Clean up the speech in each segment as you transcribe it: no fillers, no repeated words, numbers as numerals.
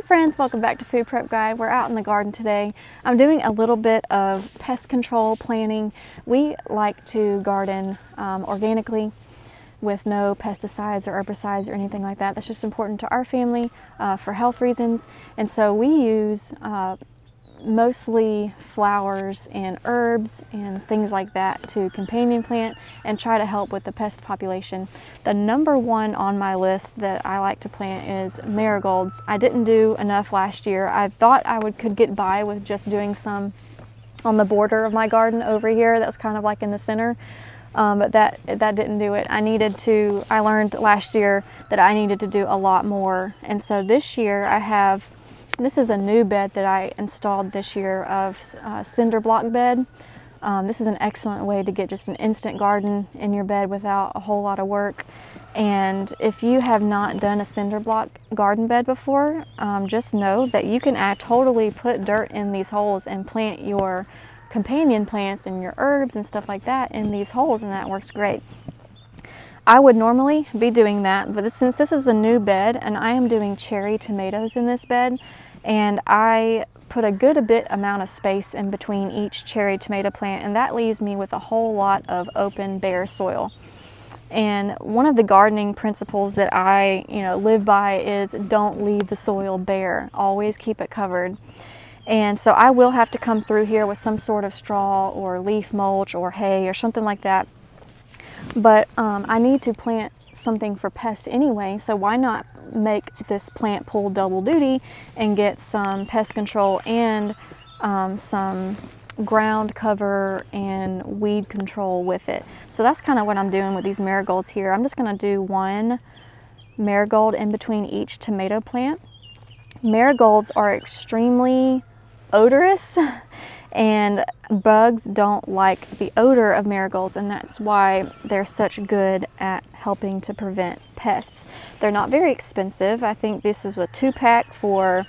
friends, welcome back to Food Prep Guide. We're out in the garden today. I'm doing a little bit of pest control planning. We like to garden organically with no pesticides or herbicides or anything like that. That's just important to our family for health reasons. And so we use mostly flowers and herbs and things like that to companion plant and try to help with the pest population. The number one on my list that I like to plant is marigolds. I didn't do enough last year. I thought I could get by with just doing some on the border of my garden over here. That was kind of like in the center. But that didn't do it. I learned last year that I needed to do a lot more. And so this year this is a new bed that I installed this year of cinder block bed. This is an excellent way to get just an instant garden in your bed without a whole lot of work. And if you have not done a cinder block garden bed before, just know that you can totally put dirt in these holes and plant your companion plants and your herbs and stuff like that in these holes, and that works great. I would normally be doing that, but since this is a new bed and I am doing cherry tomatoes in this bed, and I put a good amount of space in between each cherry tomato plant, and that leaves me with a whole lot of open bare soil. And one of the gardening principles that I live by is don't leave the soil bare, always keep it covered. And so I will have to come through here with some sort of straw or leaf mulch or hay or something like that. But I need to plant something for pests anyway, so why not make this plant pull double duty and get some pest control and some ground cover and weed control with it. So that's kind of what I'm doing with these marigolds here. I'm just going to do one marigold in between each tomato plant. Marigolds are extremely odorous and bugs don't like the odor of marigolds, and that's why they're such good at helping to prevent pests. They're not very expensive. I think this is a 2-pack for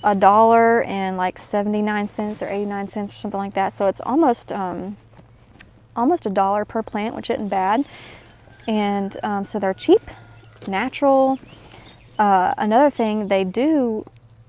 $1 and like 79 cents or 89 cents or something like that. So it's almost $1 per plant, which isn't bad. And so they're cheap, natural. Another thing, they do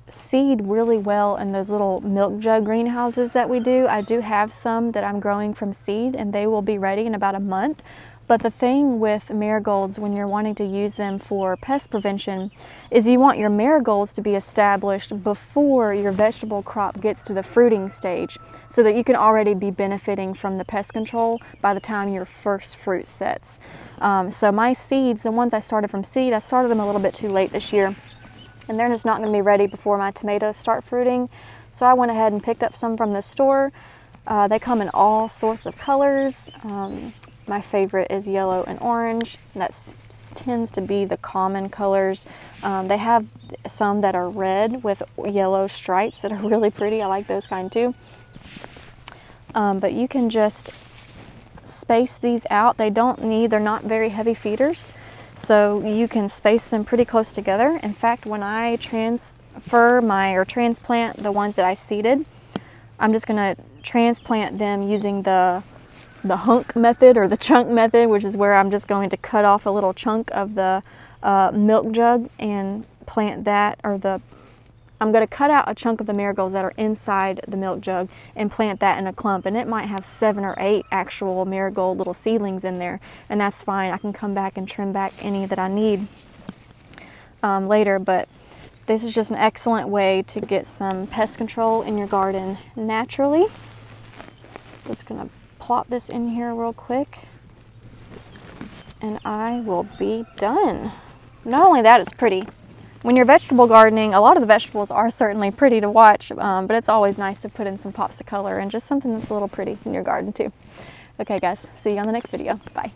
seed really well in those little milk jug greenhouses that we do. I do have some that I'm growing from seed, and they will be ready in about a month. But the thing with marigolds when you're wanting to use them for pest prevention is you want your marigolds to be established before your vegetable crop gets to the fruiting stage, so that you can already be benefiting from the pest control by the time your first fruit sets. So my seeds, the ones I started from seed, I started them a little bit too late this year, and they're just not going to be ready before my tomatoes start fruiting. So I went ahead and picked up some from the store. They come in all sorts of colors. My favorite is yellow and orange. That tends to be the common colors. They have some that are red with yellow stripes that are really pretty. I like those kind too. But you can just space these out. They're not very heavy feeders, so you can space them pretty close together. In fact, when I transplant the ones that I seeded, I'm just going to transplant them using the hunk method or the chunk method, which is where I'm just going to cut off a little chunk of the milk jug and plant that, I'm going to cut out a chunk of the marigolds that are inside the milk jug and plant that in a clump, and it might have 7 or 8 actual marigold little seedlings in there, and that's fine. I can come back and trim back any that I need later, but this is just an excellent way to get some pest control in your garden naturally. Just going to plop this in here real quick and I will be done. Not only that, it's pretty. When you're vegetable gardening, a lot of the vegetables are certainly pretty to watch, but it's always nice to put in some pops of color and just something that's a little pretty in your garden too. Okay guys, see you on the next video. Bye.